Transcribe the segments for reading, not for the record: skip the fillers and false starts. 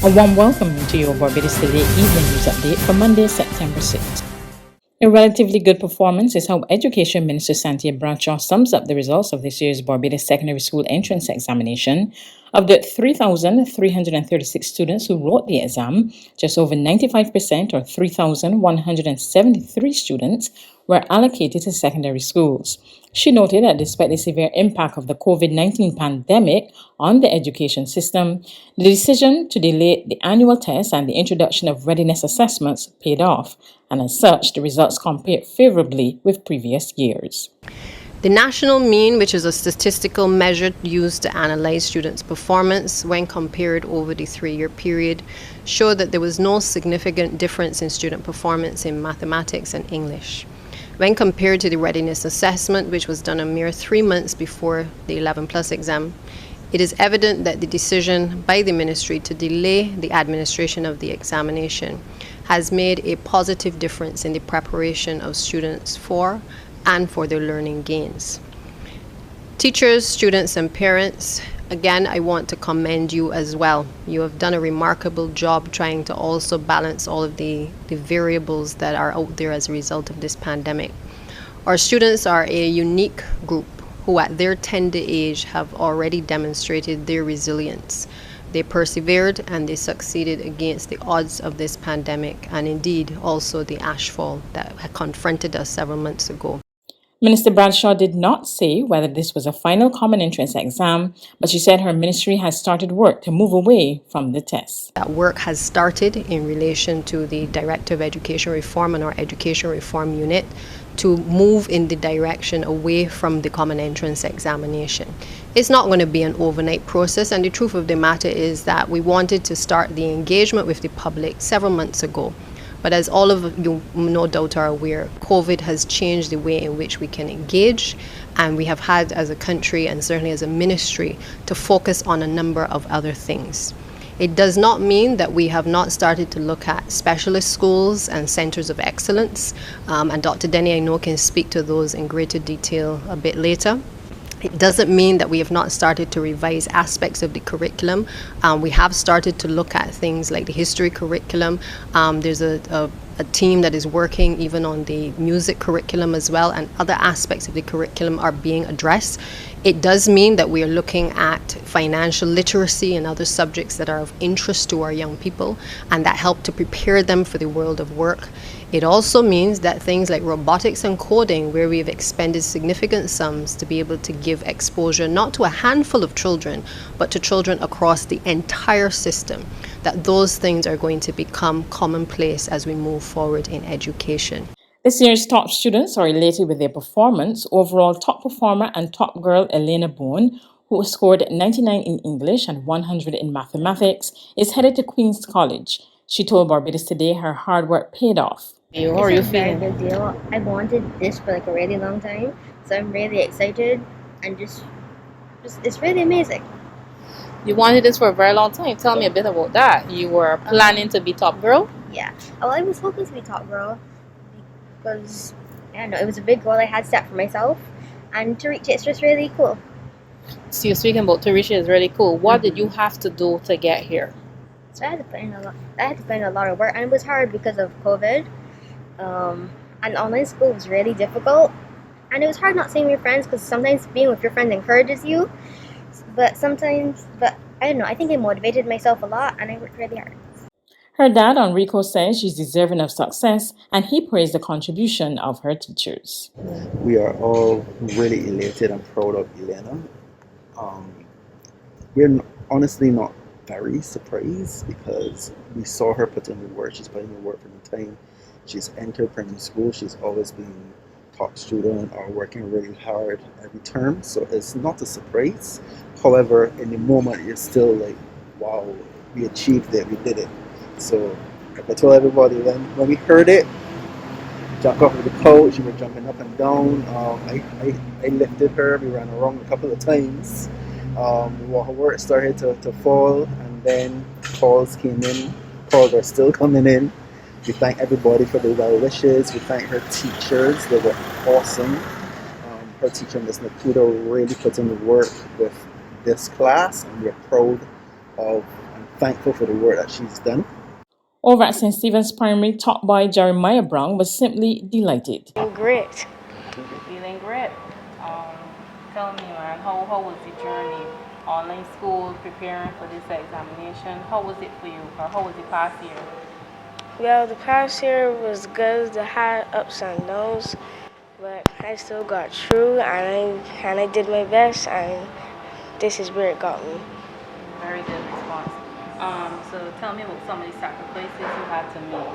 A warm welcome to your Barbados Today Evening News Update for Monday, September 6th. A relatively good performance is how Education Minister Santia Bradshaw sums up the results of this year's Barbados Secondary School Entrance Examination. Of the 3,336 students who wrote the exam, just over 95% or 3,173 students were allocated to secondary schools. She noted that despite the severe impact of the COVID-19 pandemic on the education system, the decision to delay the annual test and the introduction of readiness assessments paid off, and as such, the results compared favorably with previous years. The national mean, which is a statistical measure used to analyze students' performance when compared over the 3-year period, showed that there was no significant difference in student performance in mathematics and English. When compared to the readiness assessment, which was done a mere 3 months before the 11+ exam, it is evident that the decision by the ministry to delay the administration of the examination has made a positive difference in the preparation of students for and for their learning gains. Teachers, students, and parents, again, I want to commend you as well. You have done a remarkable job trying to also balance all of the variables that are out there as a result of this pandemic. Our students are a unique group who at their tender age have already demonstrated their resilience. They persevered and they succeeded against the odds of this pandemic and indeed also the ashfall that had confronted us several months ago. Minister Bradshaw did not say whether this was a final common entrance exam, but she said her ministry has started work to move away from the test. That work has started in relation to the Director of Education Reform and our Education Reform Unit to move in the direction away from the common entrance examination. It's not going to be an overnight process, and the truth of the matter is that we wanted to start the engagement with the public several months ago. But as all of you no doubt are aware, COVID has changed the way in which we can engage, and we have had as a country and certainly as a ministry to focus on a number of other things. It does not mean that we have not started to look at specialist schools and centers of excellence, and Dr. Denny, I know, can speak to those in greater detail a bit later. It doesn't mean that we have not started to revise aspects of the curriculum. We have started to look at things like the history curriculum. There's a team that is working even on the music curriculum as well, and other aspects of the curriculum are being addressed. It does mean that we are looking at financial literacy and other subjects that are of interest to our young people and that help to prepare them for the world of work. It also means that things like robotics and coding, where we have expended significant sums to be able to give exposure not to a handful of children, but to children across the entire system, that those things are going to become commonplace as we move forward in education. This year's top students are elated with their performance. Overall top performer and top girl Elena Bone, who scored 99 in English and 100 in mathematics, is headed to Queen's College. She told Barbados Today her hard work paid off. It's a very big deal. I've wanted this for like a really long time, so I'm really excited and just it's really amazing. You wanted this for a very long time. Tell me a bit about that. You were planning to be top girl? Yeah. Well, I was hoping to be top girl because I don't know, it was a big goal I had set for myself, and to reach it's just really cool. So you're speaking about to reach it is really cool. What did you have to do to get here? So I had to put in a lot of work, and it was hard because of COVID. And online school was really difficult, and it was hard not seeing your friends because sometimes being with your friends encourages you, but I don't know, I think I motivated myself a lot and I worked really hard. Her dad, Enrico, says she's deserving of success, and he praised the contribution of her teachers. We are all really elated and proud of Elena. We're honestly not very surprised because we saw her put in the work. She's putting in the work from the time she's entered primary school. She's always been top student or working really hard every term, so it's not a surprise. However, in the moment, it's still like, wow, we achieved it, we did it. So I told everybody when we heard it, jump off of the couch, we were jumping up and down. I lifted her, we ran around a couple of times. Her work started to fall, and then calls came in. Calls are still coming in. We thank everybody for their well wishes. We thank her teachers, they were awesome. Her teacher, Ms. Nakuda, really put in the work with this class, and we're proud of I'm thankful for the work that she's done. Over at St. Stephen's Primary, top boy Jeremiah Brown was simply delighted. Great. Feeling great. Tell me, man, how was the journey? Online school, preparing for this examination. How was it for you, or how was the past year? Well, the past year was good. It had ups and downs, but I still got through, and I did my best, and this is where it got me. Very good response. So tell me about some of the sacrifices you had to make.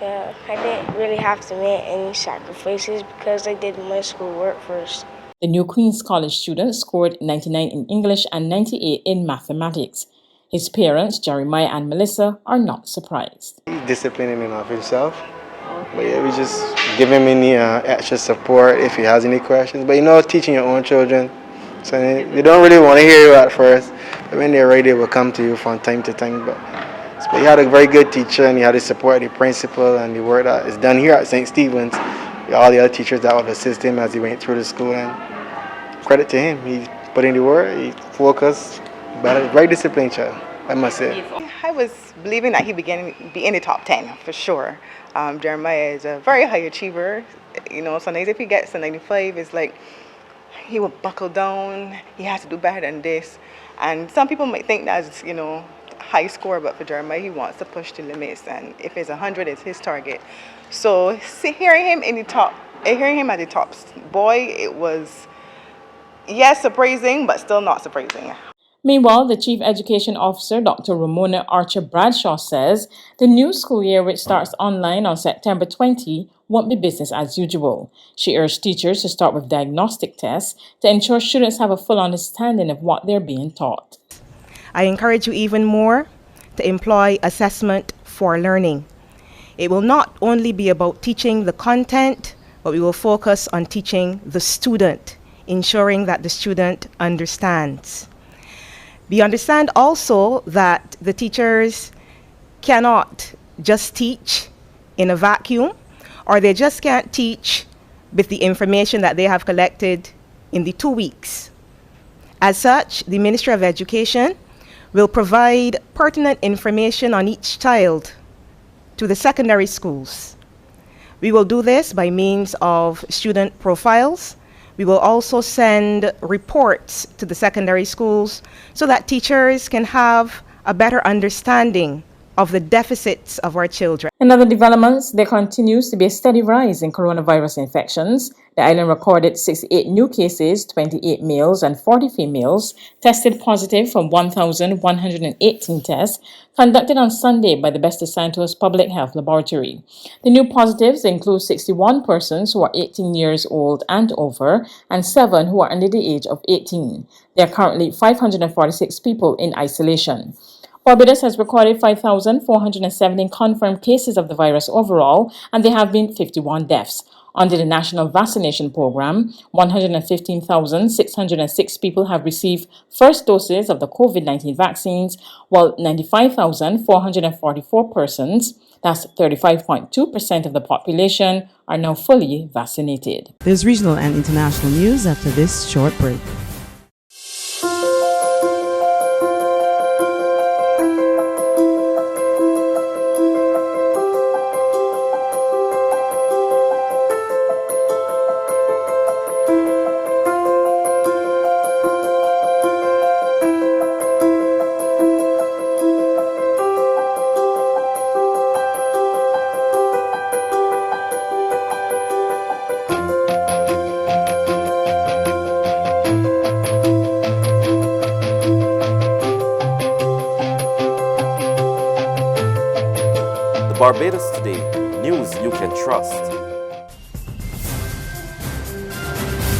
Yeah, I didn't really have to make any sacrifices because I did my schoolwork first. The new Queen's College student scored 99 in English and 98 in mathematics. His parents, Jeremiah and Melissa, are not surprised. He's disciplining enough himself. But yeah, we just give him any extra support if he has any questions. But you know, teaching your own children, so they don't really want to hear you at first. But when they're ready, they will come to you from time to time. But he had a very good teacher, and he had the support of the principal, and the work that is done here at St. Stephen's. All the other teachers that would assist him as he went through the school, and credit to him. He put in the work, he focused, but a very disciplined child, I must say. I was believing that he would be in the top 10 for sure. Jeremiah is a very high achiever. You know, sometimes if he gets a 95, it's like he will buckle down. He has to do better than this. And some people might think that's, you know, high score, but for Jeremiah, he wants to push the limits. And if it's 100, it's his target. So hearing him at the top boy, it was, yes, surprising, but still not surprising. Meanwhile, the Chief Education Officer, Dr. Ramona Archer Bradshaw, says the new school year, which starts online on September 20, won't be business as usual. She urged teachers to start with diagnostic tests to ensure students have a full understanding of what they're being taught. I encourage you even more to employ assessment for learning. It will not only be about teaching the content, but we will focus on teaching the student, ensuring that the student understands. We understand also that the teachers cannot just teach in a vacuum, or they just can't teach with the information that they have collected in the 2 weeks. As such, the Ministry of Education will provide pertinent information on each child to the secondary schools. We will do this by means of student profiles. We will also send reports to the secondary schools so that teachers can have a better understanding of the deficits of our children. In other developments, there continues to be a steady rise in coronavirus infections. The island recorded 68 new cases, 28 males and 40 females, tested positive from 1,118 tests conducted on Sunday by the Best of Santos Public Health Laboratory. The new positives include 61 persons who are 18 years old and over, and 7 who are under the age of 18. There are currently 546 people in isolation. Barbados has recorded 5,417 confirmed cases of the virus overall, and there have been 51 deaths. Under the National Vaccination Program, 115,606 people have received first doses of the COVID-19 vaccines, while 95,444 persons, that's 35.2% of the population, are now fully vaccinated. There's regional and international news after this short break. Barbados Today, news you can trust.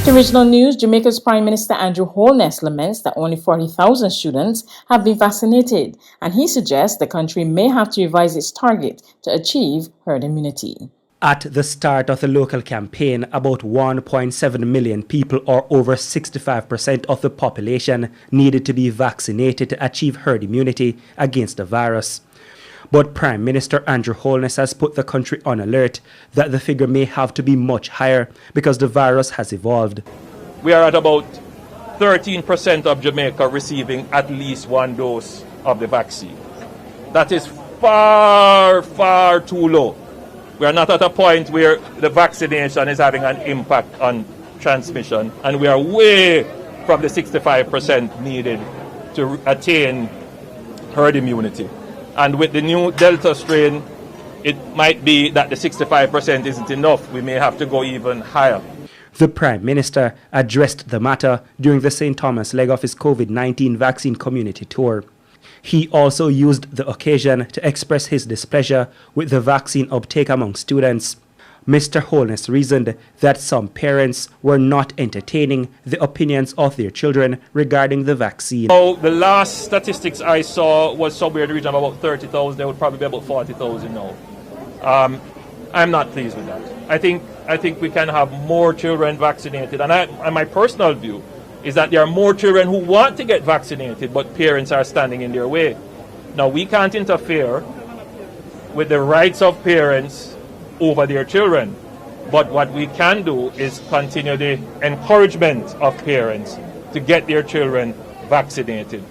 To regional news, Jamaica's Prime Minister Andrew Holness laments that only 40,000 students have been vaccinated, and he suggests the country may have to revise its target to achieve herd immunity. At the start of the local campaign, about 1.7 million people, or over 65% of the population, needed to be vaccinated to achieve herd immunity against the virus. But Prime Minister Andrew Holness has put the country on alert that the figure may have to be much higher because the virus has evolved. We are at about 13% of Jamaica receiving at least one dose of the vaccine. That is far, far too low. We are not at a point where the vaccination is having an impact on transmission, and we are way from the 65% needed to attain herd immunity. And with the new Delta strain, it might be that the 65% isn't enough. We may have to go even higher. The Prime Minister addressed the matter during the St. Thomas leg of his COVID-19 vaccine community tour. He also used the occasion to express his displeasure with the vaccine uptake among students. Mr. Holness reasoned that some parents were not entertaining the opinions of their children regarding the vaccine. So the last statistics I saw was somewhere in the region of about 30,000. There would probably be about 40,000 now. I'm not pleased with that. I think we can have more children vaccinated. And my personal view is that there are more children who want to get vaccinated, but parents are standing in their way. Now, we can't interfere with the rights of parents over their children, but what we can do is continue the encouragement of parents to get their children vaccinated.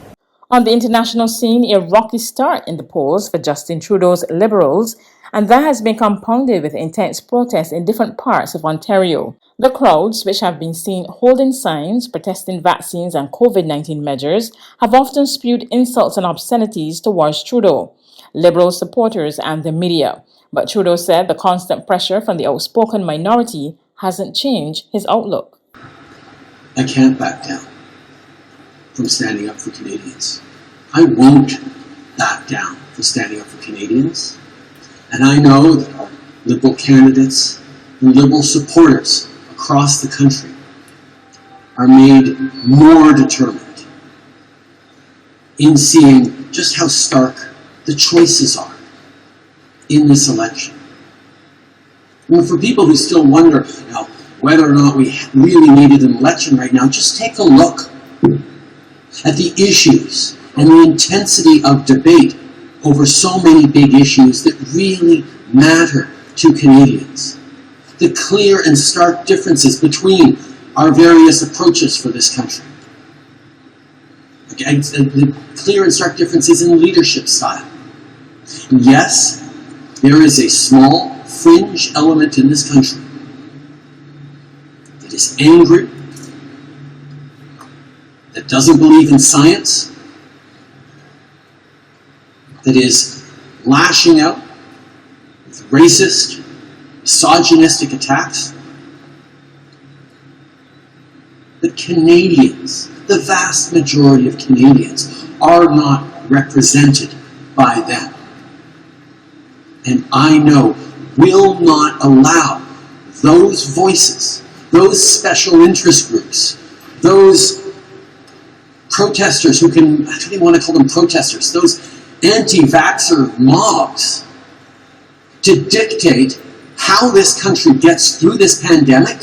On the international scene, a rocky start in the polls for Justin Trudeau's Liberals, and that has been compounded with intense protests in different parts of Ontario. The crowds, which have been seen holding signs protesting vaccines and COVID-19 measures, have often spewed insults and obscenities towards Trudeau, Liberal supporters and the media. But Trudeau said the constant pressure from the outspoken minority hasn't changed his outlook. I can't back down from standing up for Canadians. I won't back down from standing up for Canadians. And I know that our Liberal candidates and Liberal supporters across the country are made more determined in seeing just how stark the choices are in this election. And for people who still wonder whether or not we really needed an election right now, just take a look at the issues and the intensity of debate over so many big issues that really matter to Canadians. The clear and stark differences between our various approaches for this country. The clear and stark differences in leadership style. And yes, there is a small fringe element in this country that is angry, that doesn't believe in science, that is lashing out with racist, misogynistic attacks. But Canadians, the vast majority of Canadians, are not represented by them. And I know will not allow those voices, those special interest groups, those protesters who can, I don't even want to call them protesters, those anti-vaxxer mobs, to dictate how this country gets through this pandemic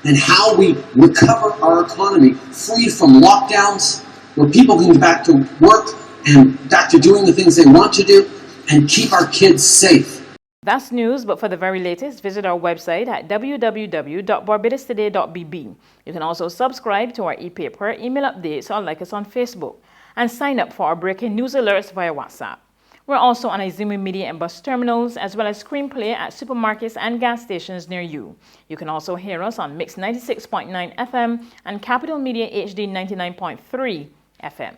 and how we recover our economy free from lockdowns, where people can get back to work and back to doing the things they want to do and keep our kids safe. That's news, but for the very latest, visit our website at www.barbadostoday.bb. You can also subscribe to our e-paper, email updates, or like us on Facebook, and sign up for our breaking news alerts via WhatsApp. We're also on Izumi Media and bus terminals, as well as screenplay at supermarkets and gas stations near you. You can also hear us on Mix 96.9 FM and Capital Media HD 99.3 FM.